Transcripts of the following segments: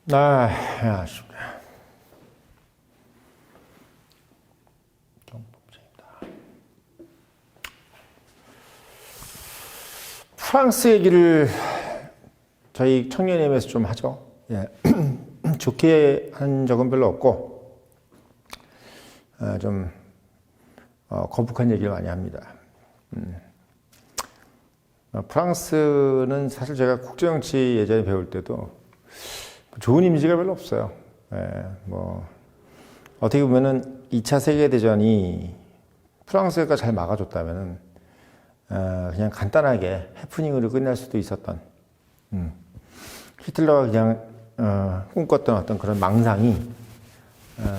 아쉽다. 프랑스 얘기를 저희 청년회에서 좀 하죠. 예. 좋게 한 적은 별로 없고, 좀, 거북한 얘기를 많이 합니다. 프랑스는 사실 제가 국제정치 예전에 배울 때도 좋은 이미지가 별로 없어요. 예, 어떻게 보면은 2차 세계대전이 프랑스가 잘 막아줬다면은, 그냥 간단하게 해프닝으로 끝날 수도 있었던, 히틀러가 그냥, 꿈꿨던 어떤 그런 망상이,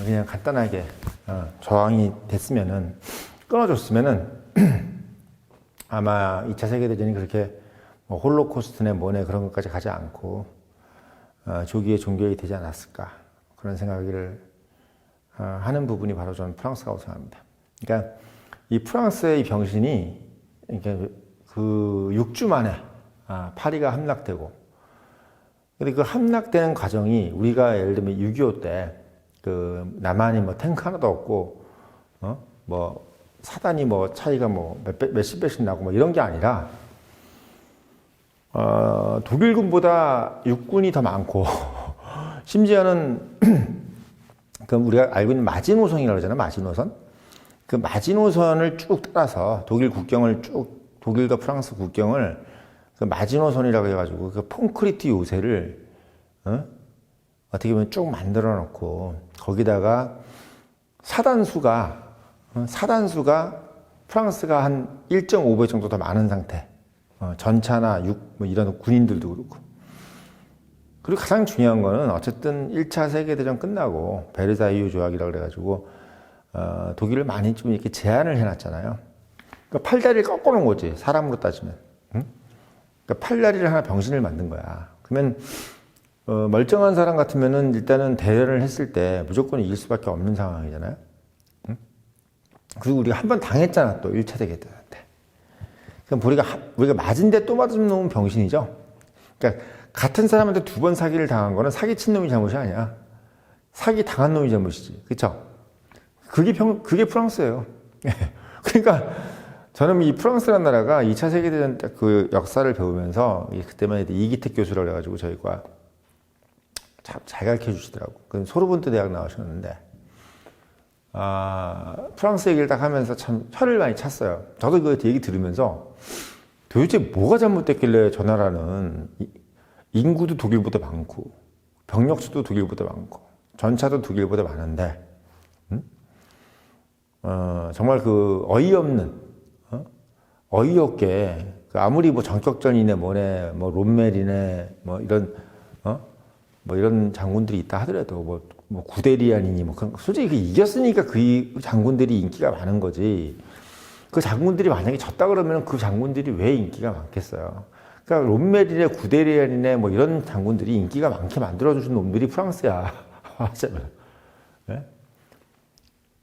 그냥 간단하게, 저항이 됐으면은, 끊어줬으면은, 아마 2차 세계대전이 그렇게 홀로코스트네 뭐네 그런 것까지 가지 않고, 조기에 종결이 되지 않았을까. 그런 생각을 하는 부분이 바로 저는 프랑스라고 생각합니다. 그러니까 이 프랑스의 이 병신이 이렇게 그 6주 만에 파리가 함락되고, 근데 그 함락되는 과정이 우리가 예를 들면 6.25 때 그 남한이 탱크 하나도 없고 사단이 차이가 몇십 배씩 나고 이런 게 아니라 독일군보다 육군이 더 많고 심지어는 그 우리가 알고 있는 마지노선이라고 그러잖아요. 마지노선. 그 마지노선을 쭉 따라서 독일 국경을 독일과 프랑스 국경을 그 마지노선이라고 해가지고 그 콘크리트 요새를 어떻게 보면 쭉 만들어 놓고 거기다가 사단수가 프랑스가 한 1.5배 정도 더 많은 상태. 전차나 이런 군인들도 그렇고. 그리고 가장 중요한 거는 어쨌든 1차 세계대전 끝나고 베르사유 조약이라고 그래가지고 독일을 많이 좀 이렇게 제한을 해놨잖아요. 그러니까 팔다리를 꺾어놓은 거지, 사람으로 따지면. 응? 그러니까 팔다리를 하나 병신을 만든 거야. 그러면 멀쩡한 사람 같으면은 일단은 대련을 했을 때 무조건 이길 수밖에 없는 상황이잖아요. 응? 그리고 우리가 한 번 당했잖아, 또 1차 세계대전 때. 그럼 우리가 맞은 데 또 맞은 놈은 병신이죠. 그러니까 같은 사람한테 두 번 사기를 당한 거는 사기친 놈이 잘못이 아니야. 사기 당한 놈이 잘못이지. 그쵸? 그게 프랑스예요. 그러니까 저는 이 프랑스라는 나라가 2차 세계대전 때 그 역사를 배우면서 그때만 해도 이기택 교수라고 해가지고 저희가 참 잘 가르쳐 주시더라고. 그 소르본트 대학 나오셨는데 프랑스 얘기를 딱 하면서 참 혀를 많이 찼어요. 저도 그 얘기 들으면서 도대체 뭐가 잘못됐길래 저 나라는 인구도 독일보다 많고 병력수도 독일보다 많고 전차도 독일보다 많은데 정말 그 어이없게 아무리 전격전이네 뭐네 롬멜이네 이런 장군들이 있다 하더라도 구데리안이니 그런 솔직히 이겼으니까 그 장군들이 인기가 많은 거지. 그 장군들이 만약에 졌다 그러면 그 장군들이 왜 인기가 많겠어요? 그러니까 롬멜이네 구데리안이네 이런 장군들이 인기가 많게 만들어주신 놈들이 프랑스야. 하자면. 네?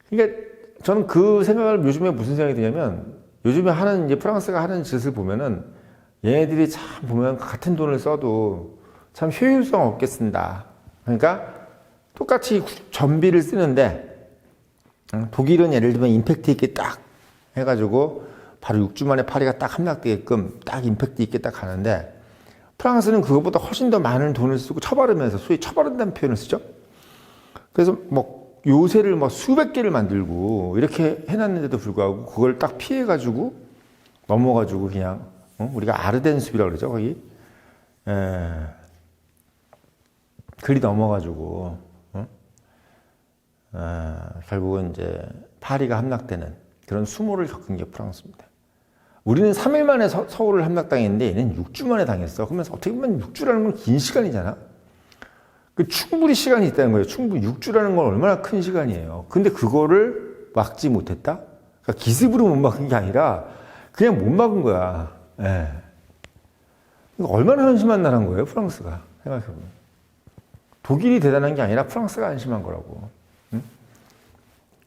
그러니까 저는 그 생각을 요즘에 무슨 생각이 드냐면 요즘에 이제 프랑스가 하는 짓을 보면은 얘네들이 참 보면 같은 돈을 써도 참 효율성 없게 쓴다. 그러니까 똑같이 전비를 쓰는데 독일은 예를 들면 임팩트 있게 딱 해가지고 바로 6주 만에 파리가 딱 함락되게끔 딱 임팩트 있게 딱 가는데 프랑스는 그것보다 훨씬 더 많은 돈을 쓰고 처바르면서 소위 처바른다는 표현을 쓰죠. 그래서 요새를 수백 개를 만들고 이렇게 해놨는데도 불구하고 그걸 딱 피해가지고 넘어가지고 그냥 우리가 아르덴 숲이라고 그러죠 거기 그리 넘어가지고 결국은 이제 파리가 함락되는 그런 수모를 겪은 게 프랑스입니다. 우리는 3일 만에 서울을 함락당했는데 얘는 6주 만에 당했어. 그러면서 어떻게 보면 6주라는 건 긴 시간이잖아. 충분히 시간이 있다는 거예요. 충분히 6주라는 건 얼마나 큰 시간이에요. 근데 그거를 막지 못했다? 그러니까 기습으로 못 막은 게 아니라 그냥 못 막은 거야. 예. 얼마나 한심한 나라인 거예요, 프랑스가. 생각해보면. 독일이 대단한 게 아니라 프랑스가 한심한 거라고. 응?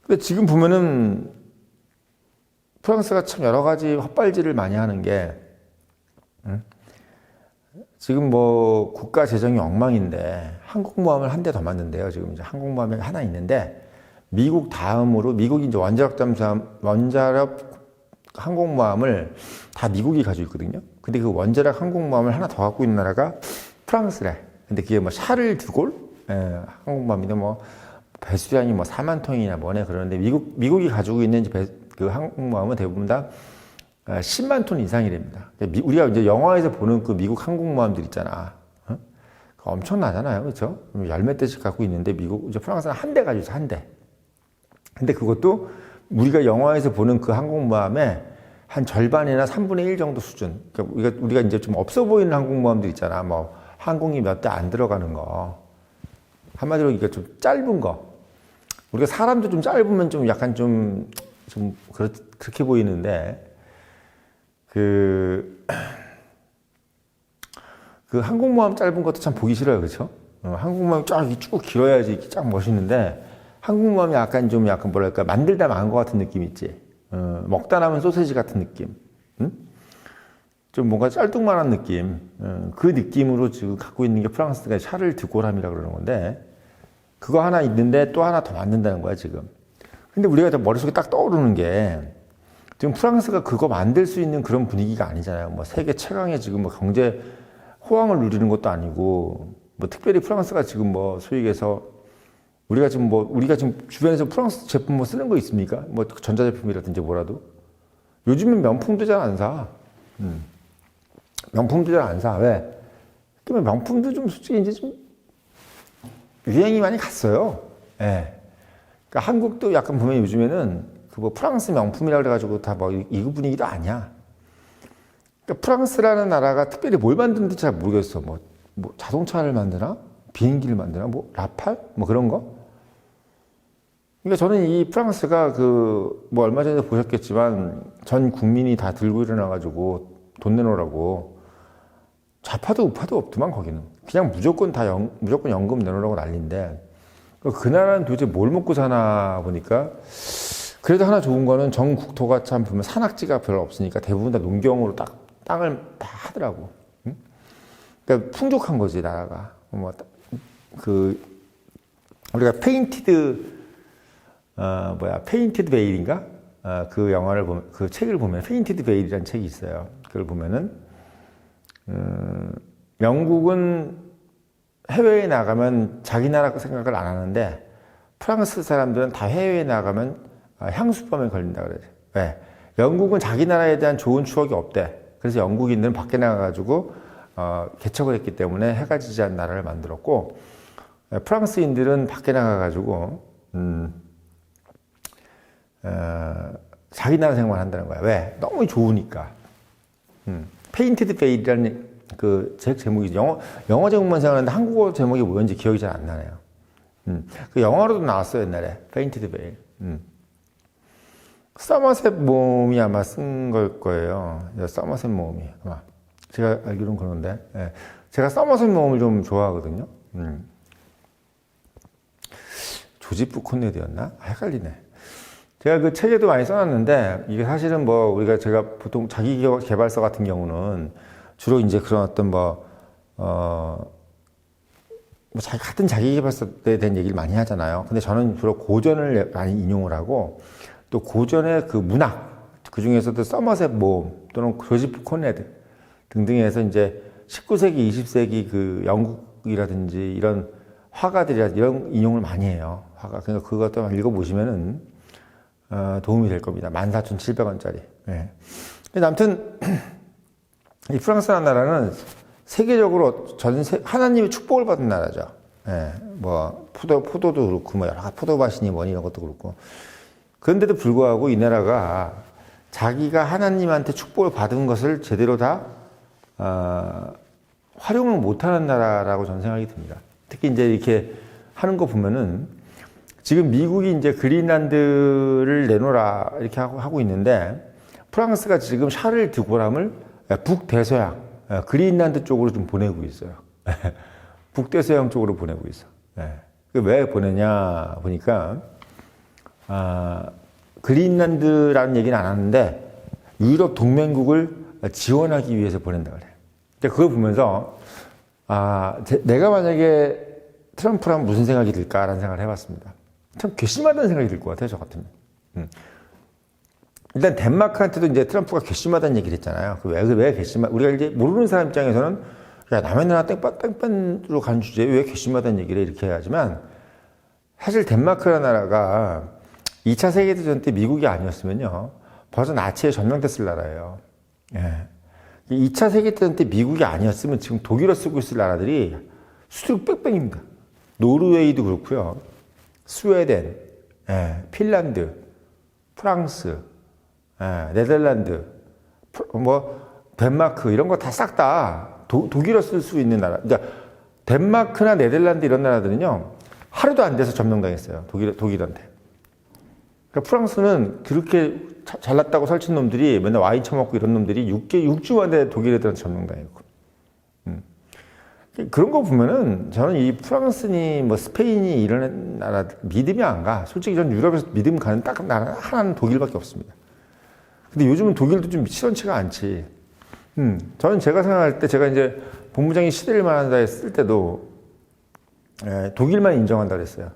근데 지금 보면은 프랑스가 참 여러 가지 헛발질을 많이 하는 게, 지금 뭐 국가 재정이 엉망인데 항공모함을 한 대 더 만든대요. 지금 이제 항공모함이 하나 있는데 미국 다음으로 미국이 이제 원자력 항공모함을 다 미국이 가지고 있거든요. 근데 그 원자력 항공모함을 하나 더 갖고 있는 나라가 프랑스래. 근데 그게 뭐 샤를 드골 항공모함인데 뭐 배수량이 뭐 4만 톤이나 뭐네 그러는데 미국이 가지고 있는 그 항공모함은 대부분 다 10만 톤 이상이랍니다. 우리가 이제 영화에서 보는 그 미국 항공모함들 있잖아. 엄청나잖아요. 그렇죠? 열몇 대씩 갖고 있는데 이제 프랑스는 한 대 가지고 있어, 한 대. 근데 그것도 우리가 영화에서 보는 그 항공모함의 한 절반이나 3분의 1 정도 수준. 그러니까 우리가 이제 좀 없어 보이는 항공모함들 있잖아. 뭐 항공이 몇 대 안 들어가는 거. 한마디로 이게 좀 짧은 거. 우리가 사람도 좀 짧으면 좀 약간 그렇게 보이는데 그 항공모함 짧은 것도 참 보기 싫어요. 그렇죠? 항공모함이 쭉 길어야지 이렇게 쫙 멋있는데 항공모함이 약간 뭐랄까 만들다 망한 것 같은 느낌 있지. 먹다 남은 소세지 같은 느낌. 응? 좀 뭔가 짤뚱만한 느낌. 그 느낌으로 지금 갖고 있는 게 프랑스가 샤를 드골함이라고 그러는 건데 그거 하나 있는데 또 하나 더 만든다는 거야 지금. 근데 우리가 머릿속에 딱 떠오르는 게 지금 프랑스가 그거 만들 수 있는 그런 분위기가 아니잖아요. 뭐 세계 최강의 지금 뭐 경제 호황을 누리는 것도 아니고 뭐 특별히 프랑스가 지금 뭐 소위 얘기해서 우리가 지금 주변에서 프랑스 제품 뭐 쓰는 거 있습니까? 뭐 전자제품이라든지 뭐라도 요즘은 명품도 잘 안 사. 명품도 잘 안 사. 왜? 그러면 명품도 좀 솔직히 이제 좀 유행이 많이 갔어요. 예. 그러니까 한국도 약간 보면 요즘에는 그 뭐 프랑스 명품이라 그래가지고 다 뭐 이 분위기도 아니야. 그러니까 프랑스라는 나라가 특별히 뭘 만드는지 잘 모르겠어. 뭐 자동차를 만드나? 비행기를 만드나? 뭐 라팔? 뭐 그런 거? 그러니까 저는 이 프랑스가 뭐 얼마 전에 보셨겠지만 전 국민이 다 들고 일어나가지고 돈 내놓으라고 좌파도 우파도 없더만 거기는. 그냥 무조건 무조건 연금 내놓으라고 난리인데 그 나라는 도대체 뭘 먹고 사나 보니까 그래도 하나 좋은 거는 전 국토가 참 보면 산악지가 별로 없으니까 대부분 다 농경으로 땅을 다 하더라고. 응? 그러니까 풍족한 거지 나라가. 우리가 페인티드 베일인가? 그 영화를 보면 그 책을 보면 페인티드 베일이라는 책이 있어요. 그걸 보면은 영국은 해외에 나가면 자기 나라 생각을 안 하는데 프랑스 사람들은 다 해외에 나가면 향수병에 걸린다 그래요. 왜? 영국은 자기 나라에 대한 좋은 추억이 없대. 그래서 영국인들은 밖에 나가가지고 개척을 했기 때문에 해가 지지 않은 나라를 만들었고 프랑스인들은 밖에 나가가지고 자기 나라 생각만 한다는 거야. 왜? 너무 좋으니까. 페인티드 베일이라는 그 책 제목이 영어 제목만 생각하는데 한국어 제목이 뭐였는지 기억이 잘 안 나네요. 그 영화로도 나왔어요 옛날에 페인티드 베일. 서머셋 모험이 아마 쓴 걸 거예요. 서머셋 모험이 아마 제가 알기로는 그런데 제가 서머셋 모험을 좀 좋아하거든요. 조지프 콘레드였나? 헷갈리네. 제가 그 책에도 많이 써놨는데 이게 사실은 제가 보통 자기 개발서 같은 경우는 주로 이제 그런 어떤 같은 자기 개발서에 대한 얘기를 많이 하잖아요. 근데 저는 주로 고전을 많이 인용을 하고 또 고전의 그 문학 그 중에서도 서머셋 모험 또는 조지프 콘레드 등등에 해서 이제 19세기, 20세기 그 영국이라든지 이런 화가들이라 이런 인용을 많이 해요. 그러니까 그것도 한번 읽어보시면은 도움이 될 겁니다. 14,700원짜리. 네. 근데 아무튼 이 프랑스라는 나라는 세계적으로 하나님의 축복을 받은 나라죠. 네. 포도도 그렇고 여러 가지 포도밭이니 뭐니 이런 것도 그렇고. 그런데도 불구하고 이 나라가 자기가 하나님한테 축복을 받은 것을 제대로 다 활용을 못하는 나라라고 저는 생각이 듭니다. 특히 이제 이렇게 하는 거 보면은 지금 미국이 이제 그린란드를 내놓으라 이렇게 하고 있는데 프랑스가 지금 샤를 드골함을 북대서양 그린란드 쪽으로 좀 보내고 있어요. 북대서양 쪽으로 보내고 있어. 왜 보내냐 보니까 그린란드라는 얘기는 안 하는데 유럽 동맹국을 지원하기 위해서 보낸다 그래요. 근데 그걸 보면서 내가 만약에 트럼프라면 무슨 생각이 들까라는 생각을 해봤습니다. 참 괘씸하다는 생각이 들 것 같아요, 저 같으면. 일단 덴마크한테도 이제 트럼프가 괘씸하다는 얘기를 했잖아요. 왜 괘씸하? 우리가 이제 모르는 사람 입장에서는 야, 남의 나라 땡판으로 가는 주제에 왜 괘씸하다는 얘기를 이렇게 해야지만 사실 덴마크라는 나라가 2차 세계대전 때 미국이 아니었으면요 벌써 나치에 점령됐을 나라예요. 예. 2차 세계대전 때 미국이 아니었으면 지금 독일어 쓰고 있을 나라들이 수두룩 빽빽입니다. 노르웨이도 그렇고요. 스웨덴, 핀란드, 프랑스, 네덜란드, 덴마크 이런 거 다 싹 다 독일어 쓸 수 있는 나라. 그러니까 덴마크나 네덜란드 이런 나라들은요 하루도 안 돼서 점령당했어요. 독일한테. 그러니까 프랑스는 그렇게 잘났다고 설친 놈들이 맨날 와인 처먹고 이런 놈들이 6주 만에 독일 애들한테 점령당했고. 그런 거 보면은 저는 이 프랑스니 뭐 스페인이 이런 나라 믿음이 안 가. 솔직히 전 유럽에서 믿음 가는 딱 나라 하나는 독일밖에 없습니다. 근데 요즘은 독일도 좀 시원치가 않지. 저는 제가 생각할 때 제가 이제 본부장이 시대를 말한다 했을 때도 독일만 인정한다 그랬어요.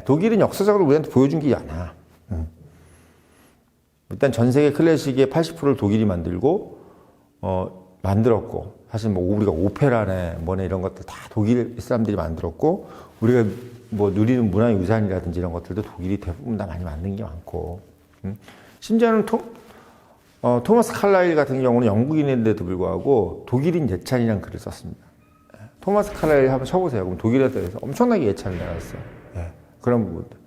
독일은 역사적으로 우리한테 보여준 게 많아. 일단 전 세계 클래식의 80%를 독일이 만들고 만들었고 사실 뭐 우리가 오페라네 뭐네 이런 것들 다 독일 사람들이 만들었고 우리가 뭐 누리는 문화유산이라든지 이런 것들도 독일이 대부분 다 많이 만든 게 많고 심지어는 토마스 칼라일 같은 경우는 영국인인데도 불구하고 독일인 예찬이라는 글을 썼습니다. 토마스 칼라일 한번 쳐보세요. 그럼 독일에 대해서 엄청나게 예찬을 내놨어요. 그런 부분들.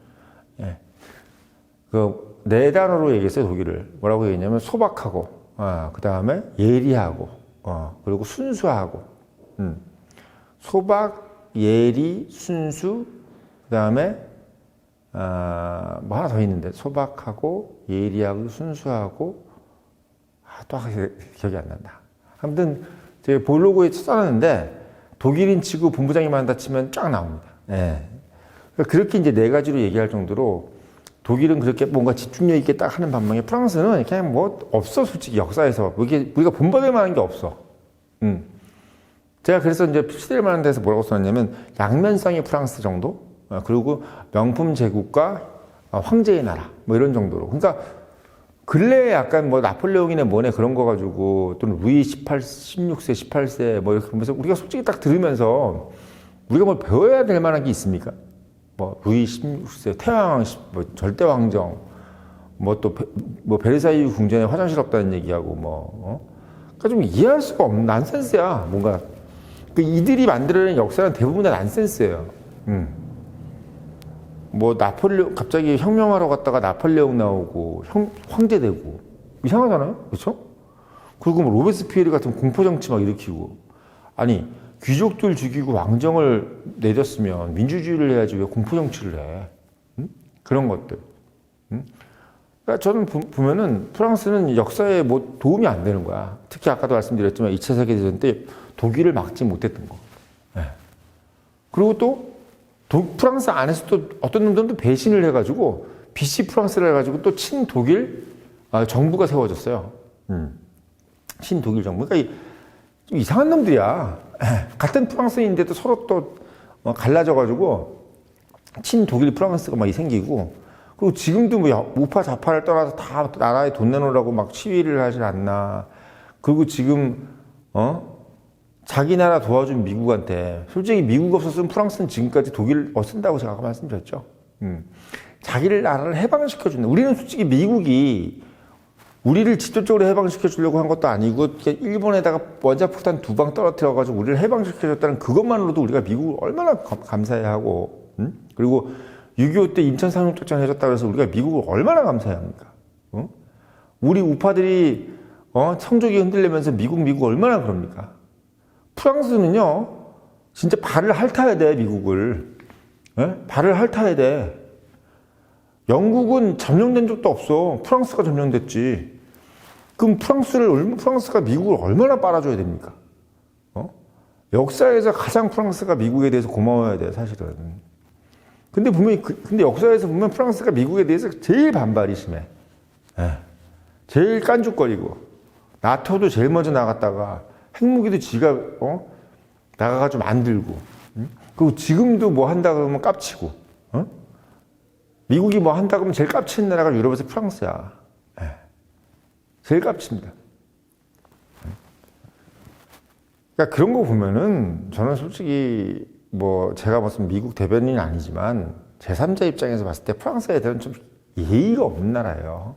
네 단어로 얘기했어요, 독일을. 뭐라고 얘기했냐면 소박하고, 그 다음에 예리하고, 그리고 순수하고. 소박, 예리, 순수, 그 다음에 뭐 하나 더 있는데 소박하고 예리하고 순수하고 또 기억이 안 난다. 아무튼 제가 블로그에 써놨는데 독일인 치고 본부장이 많다 치면 쫙 나옵니다. 그렇게 이제 네 가지로 얘기할 정도로 독일은 그렇게 뭔가 집중력 있게 딱 하는 반면에 프랑스는 그냥 뭐 없어 솔직히 역사에서 우리가 본받을 만한 게 없어. 제가 그래서 이제 시대를 말하는 데서 뭐라고 써놨냐면 양면성의 프랑스 정도 그리고 명품 제국과 황제의 나라 뭐 이런 정도로. 그러니까 근래에 약간 뭐 나폴레옹이네 뭐네 그런 거 가지고 또는 루이 16세 18세 뭐 이렇게 보면서 우리가 솔직히 딱 들으면서 우리가 뭘 배워야 될 만한 게 있습니까? 뭐 루이 16세 태왕 뭐 절대 왕정 뭐 또 뭐 베르사유 궁전에 화장실 없다는 얘기하고 뭐 그러니까 좀 이해할 수가 없는 난센스야 뭔가 이들이 만들어낸 역사는 대부분 다 난센스예요. 뭐 나폴레옹 갑자기 혁명하러 갔다가 나폴레옹 나오고 황제 되고 이상하잖아요, 그렇죠? 그리고 뭐 로베스피에르 같은 공포 정치 막 일으키고 아니 귀족들 죽이고 왕정을 내렸으면 민주주의를 해야지 왜 공포 정치를 해? 그런 것들. 그러니까 저는 보면은 프랑스는 역사에 뭐 도움이 안 되는 거야. 특히 아까도 말씀드렸지만 2차 세계대전 때 독일을 막지 못했던 거. 그리고 또 프랑스 안에서 또 어떤 놈들은 또 배신을 해가지고 BC 프랑스를 해가지고 또 친독일 정부가 세워졌어요. 친독일 정부. 그러니까 좀 이상한 놈들이야. 같은 프랑스인데도 서로 또 갈라져가지고 친독일 프랑스가 막 생기고 그리고 지금도 뭐 우파 좌파를 떠나서 다 나라에 돈 내놓으라고 막 시위를 하질 않나. 그리고 지금 자기 나라 도와준 미국한테 솔직히 미국 없었으면 프랑스는 지금까지 독일 쓴다고 제가 아까 말씀드렸죠. 자기를 나라를 해방시켜준다. 우리는 솔직히 미국이 우리를 직접적으로 해방시켜 주려고 한 것도 아니고 일본에다가 원자폭탄 2방 떨어뜨려가지고 우리를 해방시켜줬다는 그것만으로도 우리가 미국을 얼마나 감사해야 하고 그리고 6.25 때 인천 상륙작전 해줬다고 해서 우리가 미국을 얼마나 감사해야 합니까? 우리 우파들이 성적이 흔들리면서 미국 얼마나 그럽니까? 프랑스는요 진짜 발을 핥아야 돼 미국을. 발을 핥아야 돼. 영국은 점령된 적도 없어. 프랑스가 점령됐지. 그럼 프랑스가 미국을 얼마나 빨아줘야 됩니까? 역사에서 가장 프랑스가 미국에 대해서 고마워야 돼, 사실은. 근데 근데 역사에서 보면 프랑스가 미국에 대해서 제일 반발이 심해. 제일 깐죽거리고. 나토도 제일 먼저 나갔다가 핵무기도 지가 나가가지고 만들고, 그리고 지금도 뭐 한다 그러면 깝치고, 미국이 뭐 한다 그러면 제일 깝치는 나라가 유럽에서 프랑스야. 제일 깝칩니다. 그러니까 그런 거 보면은 저는 솔직히 뭐 제가 무슨 미국 대변인은 아니지만 제3자 입장에서 봤을 때 프랑스 애들은 좀 예의가 없는 나라예요.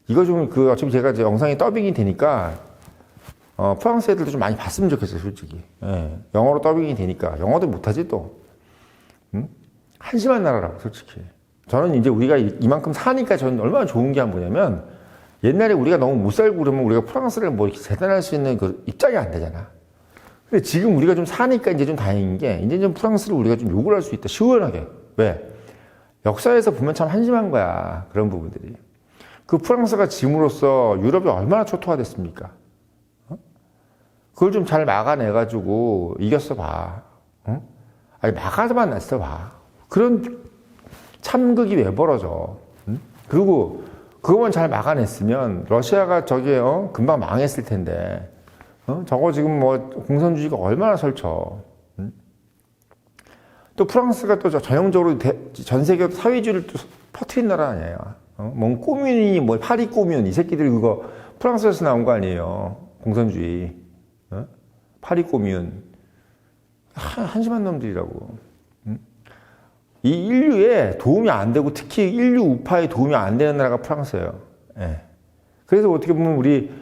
이거 좀 어차피 제가 이제 영상이 더빙이 되니까 프랑스 애들도 좀 많이 봤으면 좋겠어요, 솔직히. 영어로 더빙이 되니까 영어도 못하지 또. 한심한 나라라고 솔직히. 저는 이제 우리가 이만큼 사니까 저는 얼마나 좋은 게 뭐냐면 옛날에 우리가 너무 못 살고 그러면 우리가 프랑스를 뭐 이렇게 재단할 수 있는 그 입장이 안 되잖아. 근데 지금 우리가 좀 사니까 이제 좀 다행인 게 이제 좀 프랑스를 우리가 좀 욕을 할 수 있다. 시원하게. 왜? 역사에서 보면 참 한심한 거야. 그런 부분들이. 그 프랑스가 짐으로써 유럽이 얼마나 초토화됐습니까? 그걸 좀 잘 막아내가지고 이겼어 봐. 아니, 막아만 냈어 봐. 그런 참극이 왜 벌어져? 그리고 그것만 잘 막아냈으면 러시아가 저게 금방 망했을 텐데 저거 지금 뭐 공산주의가 얼마나 설쳐. 또 프랑스가 또 전형적으로 전 세계 사회주의를 또 퍼뜨린 나라 아니에요. 뭔 꼬뮌이 뭐 파리 꼬뮌 이 새끼들이 그거 프랑스에서 나온 거 아니에요. 공산주의. 파리 꼬뮌. 한심한 놈들이라고. 이 인류에 도움이 안 되고 특히 인류 우파에 도움이 안 되는 나라가 프랑스예요. 그래서 어떻게 보면 우리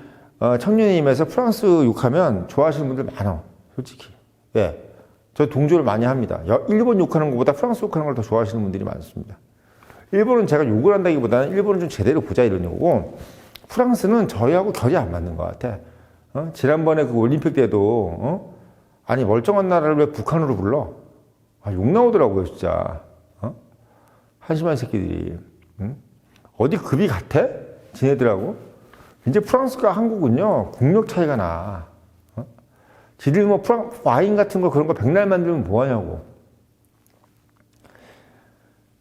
청년님에서 프랑스 욕하면 좋아하시는 분들 많아. 솔직히. 저 동조를 많이 합니다. 일본 욕하는 것보다 프랑스 욕하는 걸 더 좋아하시는 분들이 많습니다. 일본은 제가 욕을 한다기보다는 일본은 좀 제대로 보자 이런 거고 프랑스는 저희하고 결이 안 맞는 것 같아. 지난번에 그 올림픽 때도 아니 멀쩡한 나라를 왜 북한으로 불러? 욕 나오더라고요 진짜. 한심한 새끼들이. 어디 급이 같아? 지네들하고? 이제 프랑스가 한국은요 국력 차이가 나. 지들 뭐 와인 같은 거 그런 거 백날 만들면 뭐하냐고.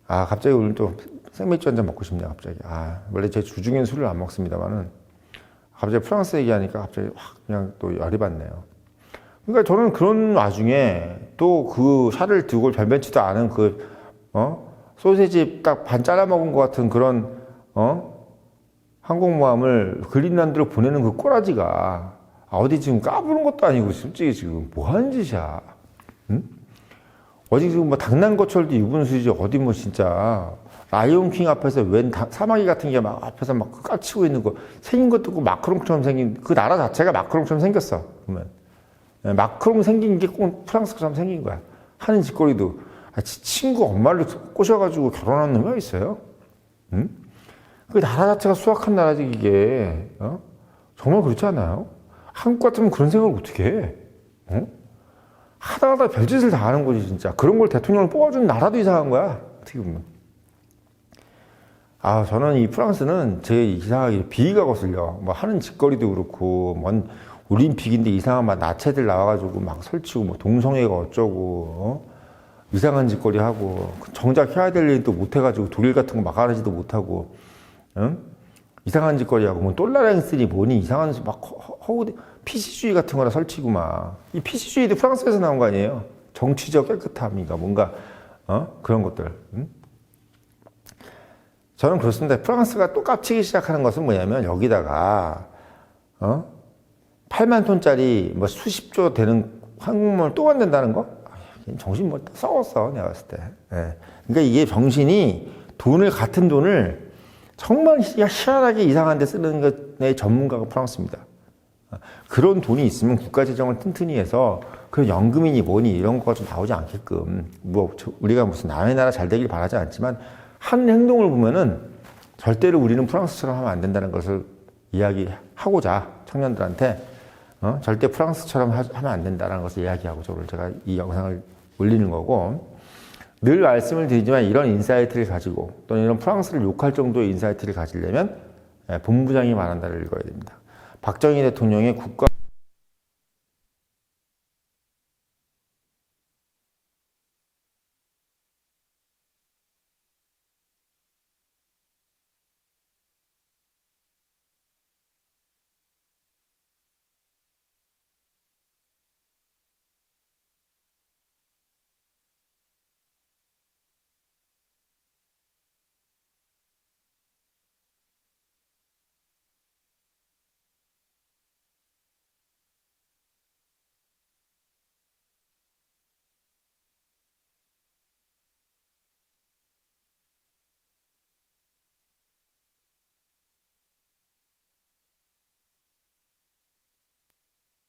갑자기 오늘 또 생맥주 한잔 먹고 싶네요 갑자기. 원래 제 주중엔 술을 안 먹습니다만은 갑자기 프랑스 얘기하니까 갑자기 확 그냥 또 열이 받네요. 그러니까 저는 그런 와중에 또 그 살을 두고 별변치도 않은 소세지 딱 반 잘라 먹은 것 같은 그런 항공모함을 그린란드로 보내는 그 꼬라지가 어디 지금 까부는 것도 아니고 솔직히 지금 뭐 하는 짓이야. 어디 지금 뭐 당난거철도 유분수지 어디 뭐 진짜 라이온킹 앞에서 웬 사마귀 같은 게 막 앞에서 막 까치고 있는 거 생긴 것도 그 마크롱처럼 생긴 그 나라 자체가 마크롱처럼 생겼어. 보면 마크롱 생긴 게 꼭 프랑스처럼 생긴 거야. 하는 짓거리도 친구 엄마를 꼬셔가지고 결혼한 놈이 어디 있어요? 그 나라 자체가 수악한 나라지 이게. 정말 그렇지 않아요? 한국 같으면 그런 생각을 어떻게 해? 하다 별짓을 다 하는 거지 진짜. 그런 걸 대통령을 뽑아주는 나라도 이상한 거야 어떻게 보면. 저는 이 프랑스는 제 이상하게 비위가 거슬려. 뭐 하는 짓거리도 그렇고 뭔 올림픽인데 이상한 막 나체들 나와가지고 막 설치고 뭐 동성애가 어쩌고 이상한 짓거리 하고 정작 해야 될 일도 못해가지고 독일 같은 거 막아내지도 못하고 이상한 짓거리 하고 뭐 똘라랭스니 뭐니 이상한 막 허우대 PC주의 같은 거나 설치고 막 이 PC주의도 프랑스에서 나온 거 아니에요? 정치적 깨끗함이가 뭔가 그런 것들. 저는 그렇습니다. 프랑스가 또 깝치기 시작하는 것은 뭐냐면 여기다가 8만 톤짜리 뭐 수십조 되는 항공모함을 또 만든다는 거? 정신 뭐 썩었어 내가 봤을 때. 그러니까 이게 정신이 같은 돈을 정말 희한하게 이상한 데 쓰는 것의 전문가가 프랑스입니다. 그런 돈이 있으면 국가 재정을 튼튼히 해서 그 연금이니 뭐니 이런 거가 좀 나오지 않게끔 뭐 우리가 무슨 남의 나라 잘 되길 바라지 않지만 한 행동을 보면은 절대로 우리는 프랑스처럼 하면 안 된다는 것을 이야기하고자 청년들한테 절대 프랑스처럼 하면 안 된다는 것을 이야기하고자 오늘 제가 이 영상을 올리는 거고 늘 말씀을 드리지만 이런 인사이트를 가지고 또는 이런 프랑스를 욕할 정도의 인사이트를 가지려면 본부장이 말한다를 읽어야 됩니다. 박정희 대통령의 국가